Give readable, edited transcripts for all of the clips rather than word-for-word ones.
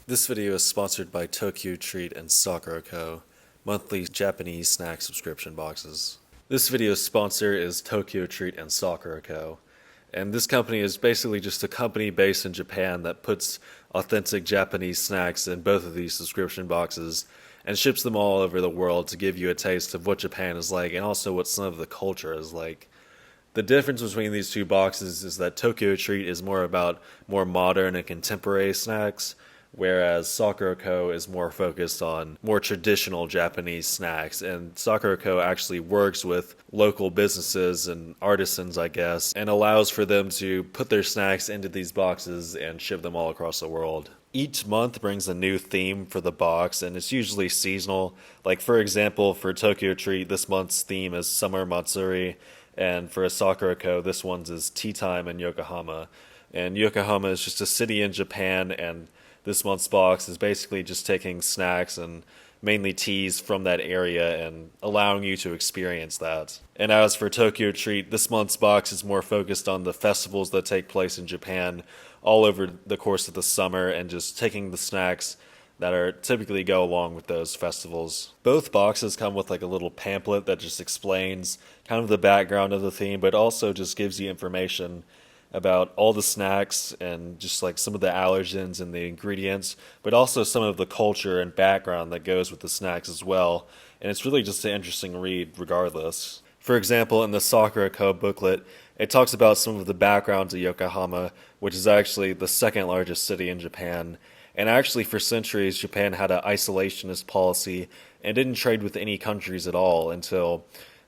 This video is sponsored by Tokyo Treat and Sakura Co., monthly Japanese snack subscription boxes. This video's sponsor is Tokyo Treat and Sakura Co., and this company is basically just a company based in Japan that puts authentic Japanese snacks in both of these subscription boxes and ships them all over the world to give you a taste of what Japan is like and also what some of the culture is like. The difference between these two boxes is that Tokyo Treat is more about more modern and contemporary snacks, whereas Sakura Co. is more focused on more traditional Japanese snacks, and Sakura Co. actually works with local businesses and artisans, I guess, and allows for them to put their snacks into these boxes and ship them all across the world. Each month brings a new theme for the box, and it's usually seasonal. Like, for example, for Tokyo Treat, this month's theme is Summer Matsuri, and for Sakura Co., this one's is Tea Time in Yokohama. And Yokohama is just a city in Japan, and this month's box is basically just taking snacks and mainly teas from that area and allowing you to experience that. And as for Tokyo Treat, this month's box is more focused on the festivals that take place in Japan all over the course of the summer and just taking the snacks that are typically go along with those festivals. Both boxes come with like a little pamphlet that just explains kind of the background of the theme, but also just gives you information about all the snacks and just like some of the allergens and the ingredients, but also some of the culture and background that goes with the snacks as well. And it's really just an interesting read regardless. For example, in the Sakura Co. booklet, it talks about some of the backgrounds of Yokohama, which is actually the second largest city in Japan. And actually, for centuries, Japan had an isolationist policy and didn't trade with any countries at all until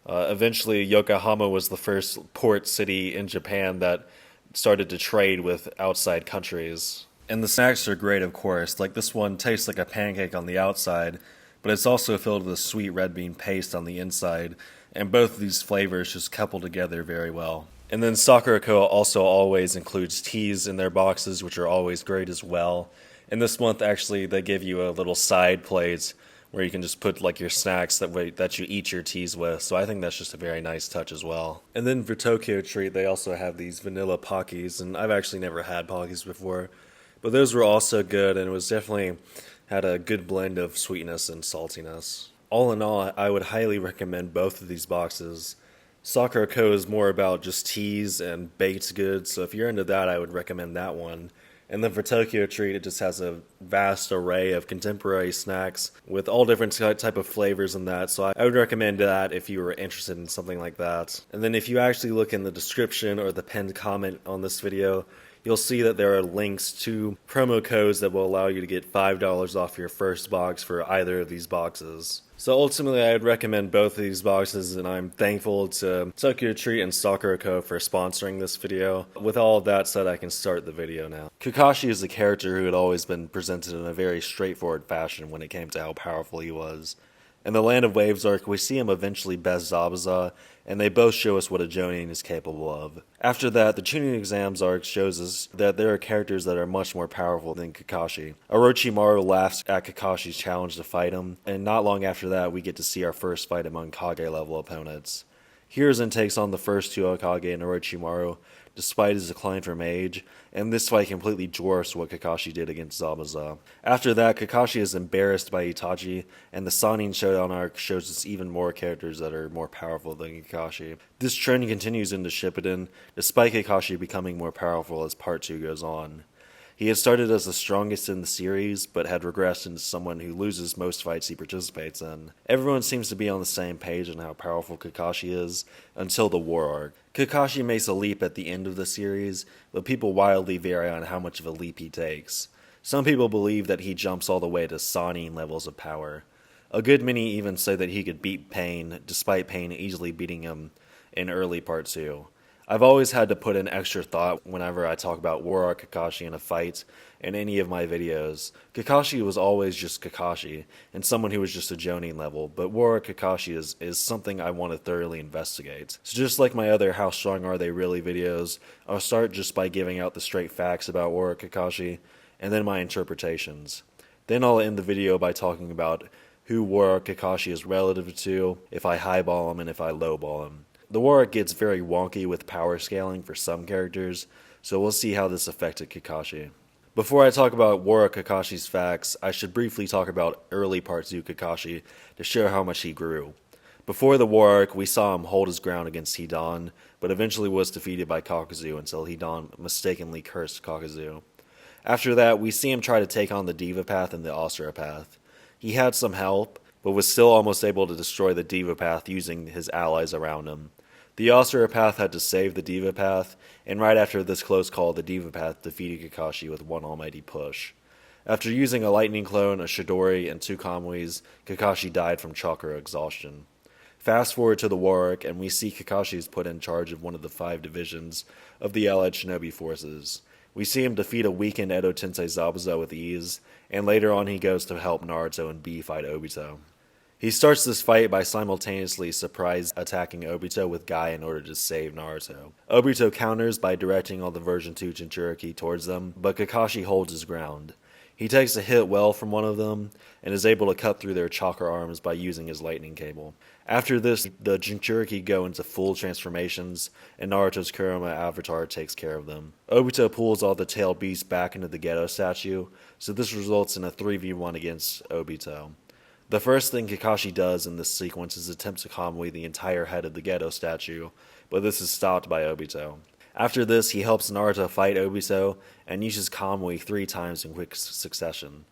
eventually Yokohama was the first port city in Japan that started to trade with outside countries. And the snacks are great, of course. Like, this one tastes like a pancake on the outside, but it's also filled with a sweet red bean paste on the inside, and both of these flavors just couple together very well. And then Sakura Co. also always includes teas in their boxes, which are always great as well. And this month, actually, they give you a little side plate where you can just put like your snacks that you eat your teas with. So I think that's just a very nice touch as well. And then for Tokyo Treat, they also have these vanilla Pockies, and I've actually never had Pockies before, but those were also good, and it was definitely had a good blend of sweetness and saltiness. All in all, I would highly recommend both of these boxes. Sakura Co. is more about just teas and baked goods, so if you're into that, I would recommend that one. And then for Tokyo Treat, it just has a vast array of contemporary snacks with all different type of flavors in that. So I would recommend that if you were interested in something like that. And then if you actually look in the description or the pinned comment on this video, you'll see that there are links to promo codes that will allow you to get $5 off your first box for either of these boxes. So ultimately, I'd recommend both of these boxes, and I'm thankful to Tokyo Treat and Sakura Co. for sponsoring this video. With all of that said, I can start the video now. Kakashi is a character who had always been presented in a very straightforward fashion when it came to how powerful he was. In the Land of Waves arc, we see him eventually best zabuza, and they both show us what a jonin is capable of. After that, the chunin exams arc shows us that there are characters that are much more powerful than Kakashi. Orochimaru laughs at Kakashi's challenge to fight him, and not long after that, we get to see our first fight among kage level opponents. Hiruzen takes on the first two hokage and Orochimaru, despite his decline from age, and this fight completely dwarfs what Kakashi did against Zabuza. After that, Kakashi is embarrassed by Itachi, and the sannin showdown arc shows us even more characters that are more powerful than Kakashi. This trend continues into Shipudden, despite Kakashi becoming more powerful as Part 2 goes on. He had started as the strongest in the series, but had regressed into someone who loses most fights he participates in. Everyone seems to be on the same page on how powerful Kakashi is, until the war arc. Kakashi makes a leap at the end of the series, but people wildly vary on how much of a leap he takes. Some people believe that he jumps all the way to sannin levels of power. A good many even say that he could beat Pain, despite Pain easily beating him in early Part 2. I've always had to put in extra thought whenever I talk about War Arc Kakashi in a fight in any of my videos. Kakashi was always just Kakashi, and someone who was just a jonin level, but War Arc Kakashi is something I want to thoroughly investigate. So just like my other How Strong Are They Really videos, I'll start just by giving out the straight facts about War Arc Kakashi, and then my interpretations. Then I'll end the video by talking about who War Arc Kakashi is relative to, if I highball him and if I lowball him. The war arc gets very wonky with power scaling for some characters, so we'll see how this affected Kakashi. Before I talk about Wara Kakashi's facts, I should briefly talk about early Part 2 Kakashi to show how much he grew. Before the war arc, we saw him hold his ground against Hidan, but eventually was defeated by Kakuzu until Hidan mistakenly cursed Kakuzu. After that, we see him try to take on the Diva Path and the Asura Path. He had some help, but was still almost able to destroy the Diva Path using his allies around him. The Asura Path had to save the Diva Path, and right after this close call, the Diva Path defeated Kakashi with one almighty push. After using a lightning clone, a Chidori, and 2 Kamuis, Kakashi died from chakra exhaustion. Fast forward to the war arc, and we see Kakashi is put in charge of one of the 5 divisions of the Allied Shinobi forces. We see him defeat a weakened Edo Tensei Zabuza with ease, and later on he goes to help Naruto and B fight Obito. He starts this fight by simultaneously surprise attacking Obito with Guy in order to save Naruto. Obito counters by directing all the version 2 Jinchuriki towards them, but Kakashi holds his ground. He takes a hit well from one of them, and is able to cut through their chakra arms by using his lightning cable. After this, the Jinchuriki go into full transformations, and Naruto's Kurama avatar takes care of them. Obito pulls all the tailed beasts back into the Geto statue, so this results in a 3v1 against Obito. The first thing Kakashi does in this sequence is attempt to Kamui the entire head of the Geto statue, but this is stopped by Obito. After this, he helps Naruto fight Obito, and uses Kamui 3 times in quick succession.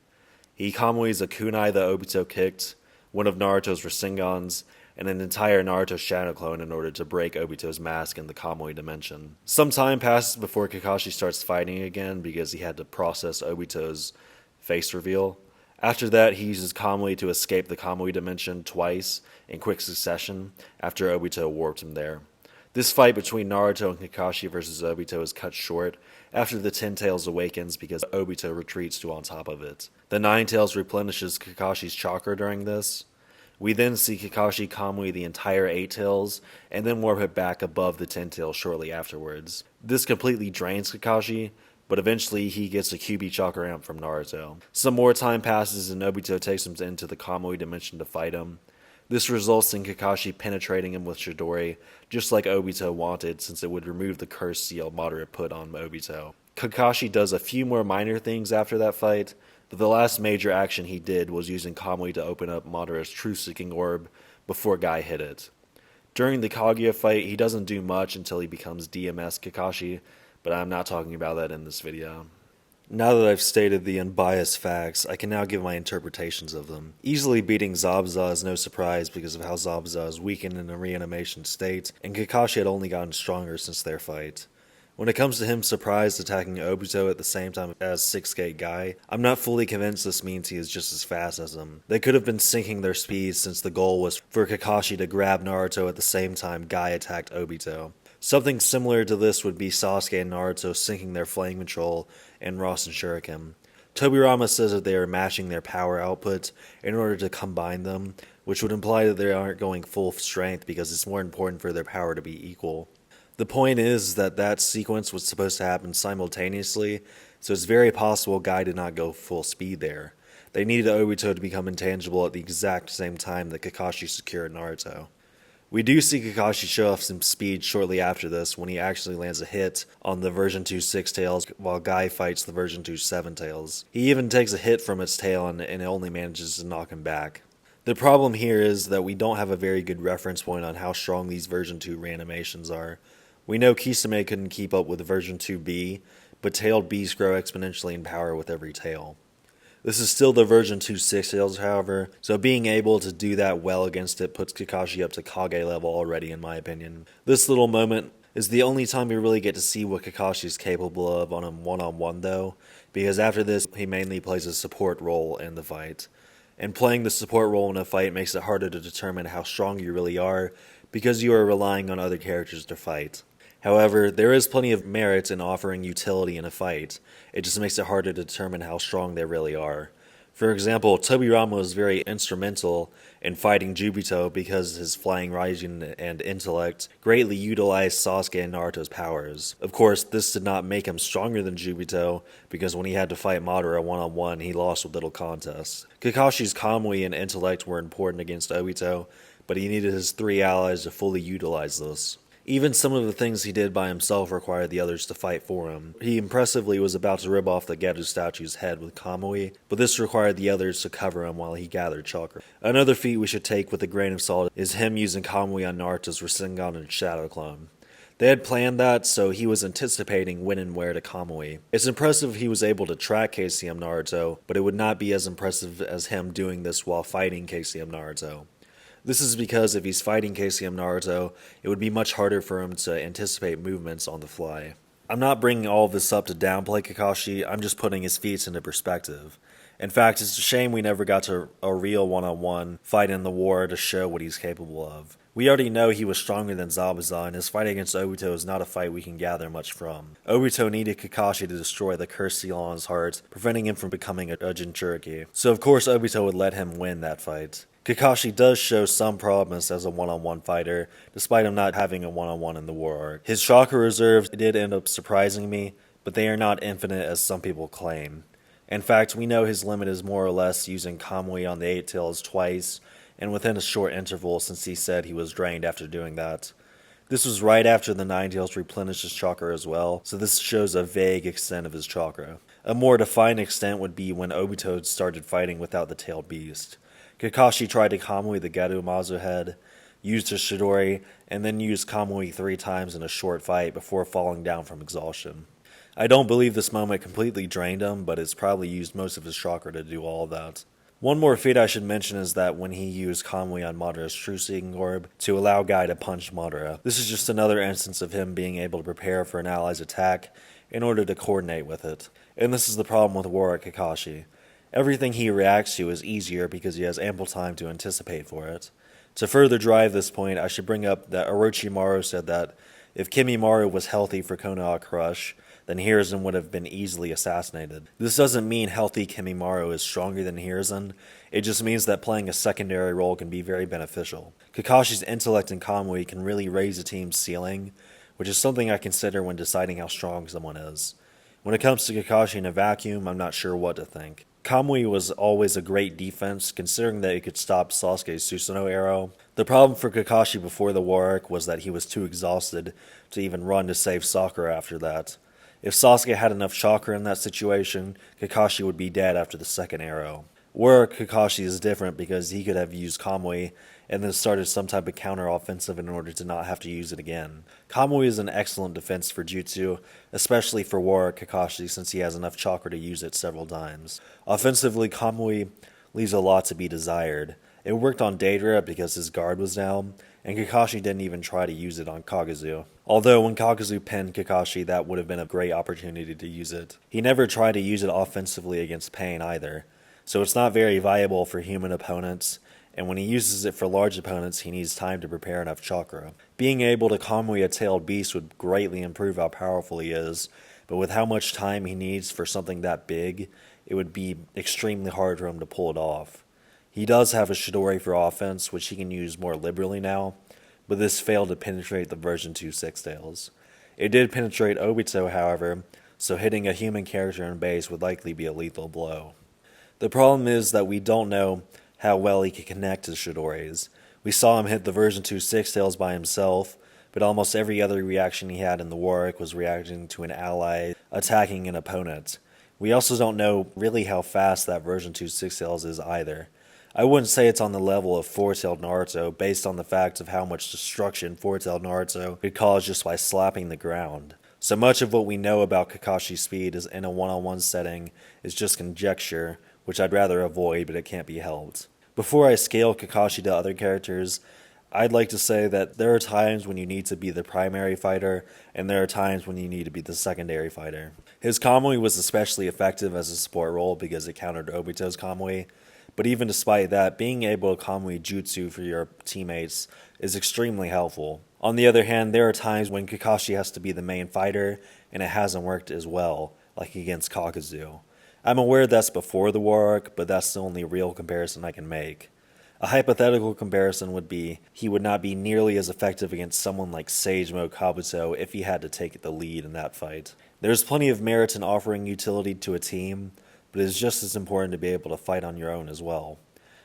He Kamui's a kunai that Obito kicked, one of Naruto's Rasengans, and an entire Naruto Shadow Clone in order to break Obito's mask in the Kamui dimension. Some time passes before Kakashi starts fighting again because he had to process Obito's face reveal. After that, he uses Kamui to escape the Kamui dimension twice in quick succession after Obito warped him there. This fight between Naruto and Kakashi versus Obito is cut short after the 10 Tails awakens because Obito retreats to on top of it. The 9 Tails replenishes Kakashi's chakra during this. We then see Kakashi Kamui the entire 8 Tails, and then warp it back above the 10 Tails shortly afterwards. This completely drains Kakashi, but eventually he gets a QB chakra amp from Naruto. Some more time passes and Obito takes him into the Kamui dimension to fight him. This results in Kakashi penetrating him with Chidori, just like Obito wanted, since it would remove the curse seal Madara put on Obito. Kakashi does a few more minor things after that fight, but the last major action he did was using Kamui to open up Madara's truth-seeking orb before Guy hit it. During the Kaguya fight, he doesn't do much until he becomes DMS Kakashi, but I'm not talking about that in this video. Now that I've stated the unbiased facts, I can now give my interpretations of them. Easily beating Zabuza is no surprise because of how Zabuza is weakened in a reanimation state, and Kakashi had only gotten stronger since their fight. When it comes to him surprise attacking Obito at the same time as 6-Gate Guy, I'm not fully convinced this means he is just as fast as him. They could have been syncing their speeds since the goal was for Kakashi to grab Naruto at the same time Guy attacked Obito. Something similar to this would be Sasuke and Naruto syncing their flame control and Rasen Shuriken. Tobirama says that they are matching their power output in order to combine them, which would imply that they aren't going full strength because it's more important for their power to be equal. The point is that that sequence was supposed to happen simultaneously, so it's very possible Guy did not go full speed there. They needed Obito to become intangible at the exact same time that Kakashi secured Naruto. We do see Kakashi show off some speed shortly after this when he actually lands a hit on the version 2 6 Tails while Guy fights the version 2 7 Tails. He even takes a hit from its tail and it only manages to knock him back. The problem here is that we don't have a very good reference point on how strong these version 2 reanimations are. We know Kisame couldn't keep up with version 2B, but tailed beasts grow exponentially in power with every tail. This is still the version 2 6 Tails, however, so being able to do that well against it puts Kakashi up to Kage level already in my opinion. This little moment is the only time we really get to see what Kakashi is capable of on a one-on-one though, because after this he mainly plays a support role in the fight. And playing the support role in a fight makes it harder to determine how strong you really are, because you are relying on other characters to fight. However, there is plenty of merit in offering utility in a fight, it just makes it harder to determine how strong they really are. For example, Tobirama was very instrumental in fighting Jubito because his flying Raijin and intellect greatly utilized Sasuke and Naruto's powers. Of course, this did not make him stronger than Jubito, because when he had to fight Madara one-on-one, he lost with little contest. Kakashi's Kamui and intellect were important against Obito, but he needed his 3 allies to fully utilize this. Even some of the things he did by himself required the others to fight for him. He impressively was about to rip off the Geto statue's head with Kamui, but this required the others to cover him while he gathered chakra. Another feat we should take with a grain of salt is him using Kamui on Naruto's Rasengan and Shadow Clone. They had planned that, so he was anticipating when and where to Kamui. It's impressive he was able to track KCM Naruto, but it would not be as impressive as him doing this while fighting KCM Naruto. This is because if he's fighting KCM Naruto, it would be much harder for him to anticipate movements on the fly. I'm not bringing all of this up to downplay Kakashi, I'm just putting his feats into perspective. In fact, it's a shame we never got to a real one-on-one fight in the war to show what he's capable of. We already know he was stronger than Zabuza, and his fight against Obito is not a fight we can gather much from. Obito needed Kakashi to destroy the cursed seal on his heart, preventing him from becoming a Jinchuriki. So of course Obito would let him win that fight. Kakashi does show some promise as a one-on-one fighter, despite him not having a one-on-one in the war arc. His chakra reserves did end up surprising me, but they are not infinite as some people claim. In fact, we know his limit is more or less using Kamui on the 8 Tails twice, and within a short interval since he said he was drained after doing that. This was right after the 9 Tails replenished his chakra as well, so this shows a vague extent of his chakra. A more defined extent would be when Obito started fighting without the tailed beast. Kakashi tried to Kamui the Geto Mazu head, used his Chidori, and then used Kamui 3 times in a short fight before falling down from exhaustion. I don't believe this moment completely drained him, but it's probably used most of his chakra to do all of that. One more feat I should mention is that when he used Kamui on Madara's True Seeking Orb to allow Guy to punch Madara. This is just another instance of him being able to prepare for an ally's attack in order to coordinate with it. And this is the problem with War Kakashi. Everything he reacts to is easier because he has ample time to anticipate for it. To further drive this point, I should bring up that Orochimaru said that if Kimimaro was healthy for Konoha Crush, then Hiruzen would have been easily assassinated. This doesn't mean healthy Kimimaro is stronger than Hiruzen, it just means that playing a secondary role can be very beneficial. Kakashi's intellect in Kamui can really raise a team's ceiling, which is something I consider when deciding how strong someone is. When it comes to Kakashi in a vacuum, I'm not sure what to think. Kamui was always a great defense, considering that it could stop Sasuke's Susanoo arrow. The problem for Kakashi before the war arc was that he was too exhausted to even run to save Sakura after that. If Sasuke had enough chakra in that situation, Kakashi would be dead after the second arrow. War arc Kakashi is different because he could have used Kamui and then started some type of counter-offensive in order to not have to use it again. Kamui is an excellent defense for Jutsu, especially for War Kakashi since he has enough chakra to use it several times. Offensively, Kamui leaves a lot to be desired. It worked on Deidara because his guard was down, and Kakashi didn't even try to use it on Kagezu. Although when Kagezu pinned Kakashi, that would have been a great opportunity to use it. He never tried to use it offensively against Pain either, so it's not very viable for human opponents, and when he uses it for large opponents, he needs time to prepare enough chakra. Being able to Kamui a tailed beast would greatly improve how powerful he is, but with how much time he needs for something that big, it would be extremely hard for him to pull it off. He does have a Chidori for offense, which he can use more liberally now, but this failed to penetrate the version 2 Six Tails. It did penetrate Obito, however, so hitting a human character in base would likely be a lethal blow. The problem is that we don't know how well he can connect his Chidoris. We saw him hit the version 2 Six Tails by himself, but almost every other reaction he had in the war arc was reacting to an ally attacking an opponent. We also don't know really how fast that version 2 Six Tails is either. I wouldn't say it's on the level of Four-Tailed Naruto based on the fact of how much destruction Four-Tailed Naruto could cause just by slapping the ground. So much of what we know about Kakashi's speed is in a one-on-one setting is just conjecture, which I'd rather avoid, but it can't be helped. Before I scale Kakashi to other characters, I'd like to say that there are times when you need to be the primary fighter, and there are times when you need to be the secondary fighter. His Kamui was especially effective as a support role because it countered Obito's Kamui, but even despite that, being able to Kamui Jutsu for your teammates is extremely helpful. On the other hand, there are times when Kakashi has to be the main fighter, and it hasn't worked as well, like against Kakuzu. I'm aware that's before the war arc, but that's the only real comparison I can make. A hypothetical comparison would be, he would not be nearly as effective against someone like Sage Mode Kabuto if he had to take the lead in that fight. There's plenty of merit in offering utility to a team, but it is just as important to be able to fight on your own as well.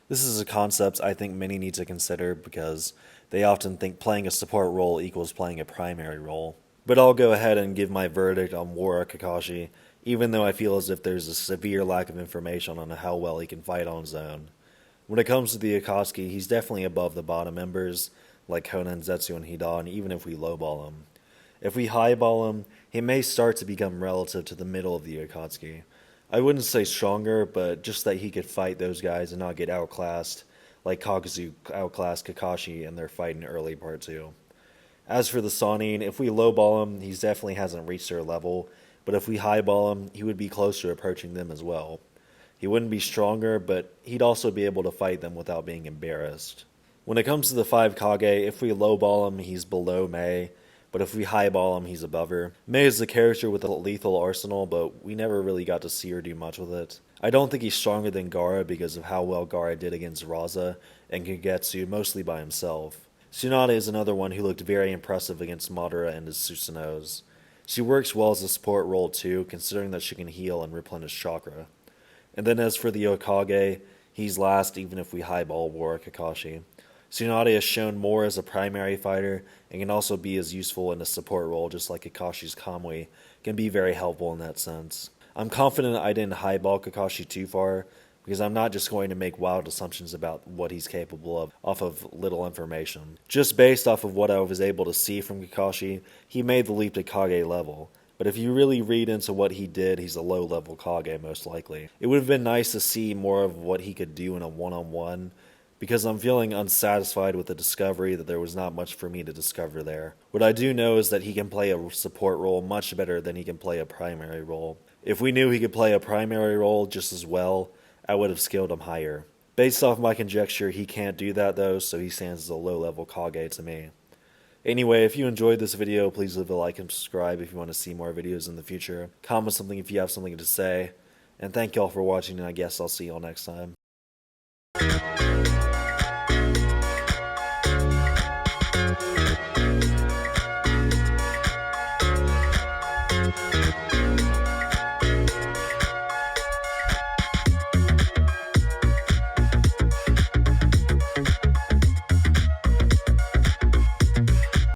This is a concept I think many need to consider because they often think playing a support role equals playing a primary role. But I'll go ahead and give my verdict on War Kakashi, even though I feel as if there's a severe lack of information on how well he can fight on his own. When it comes to the Akatsuki, he's definitely above the bottom members, like Konan, Zetsu, and Hidan, even if we lowball him. If we highball him, he may start to become relative to the middle of the Akatsuki. I wouldn't say stronger, but just that he could fight those guys and not get outclassed, like Kakuzu outclassed Kakashi in their fight in early part 2. As for the sannin, if we lowball him, he definitely hasn't reached their level, but if we highball him, he would be closer approaching them as well. He wouldn't be stronger, but he'd also be able to fight them without being embarrassed. When it comes to the 5 Kage, if we lowball him, he's below Mei, but if we highball him, he's above her. Mei is a character with a lethal arsenal, but we never really got to see her do much with it. I don't think he's stronger than Gaara because of how well Gaara did against Raza and Kagetsu mostly by himself. Tsunade is another one who looked very impressive against Madara and his Susanos. She works well as a support role too, considering that she can heal and replenish chakra. And then as for the Hokage, he's last even if we highball War Kakashi. Tsunade has shown more as a primary fighter and can also be as useful in a support role just like Kakashi's Kamui can be very helpful in that sense. I'm confident I didn't highball Kakashi too far because I'm not just going to make wild assumptions about what he's capable of off of little information. Just based off of what I was able to see from Kakashi, he made the leap to Kage level. But if you really read into what he did, he's a low-level Kage most likely. It would have been nice to see more of what he could do in a one-on-one, because I'm feeling unsatisfied with the discovery that there was not much for me to discover there. What I do know is that he can play a support role much better than he can play a primary role. If we knew he could play a primary role just as well, I would have scaled him higher. Based off my conjecture, he can't do that though, so he stands as a low-level Kage to me. Anyway, if you enjoyed this video, please leave a like and subscribe if you want to see more videos in the future. Comment something if you have something to say. And thank y'all for watching, and I guess I'll see y'all next time.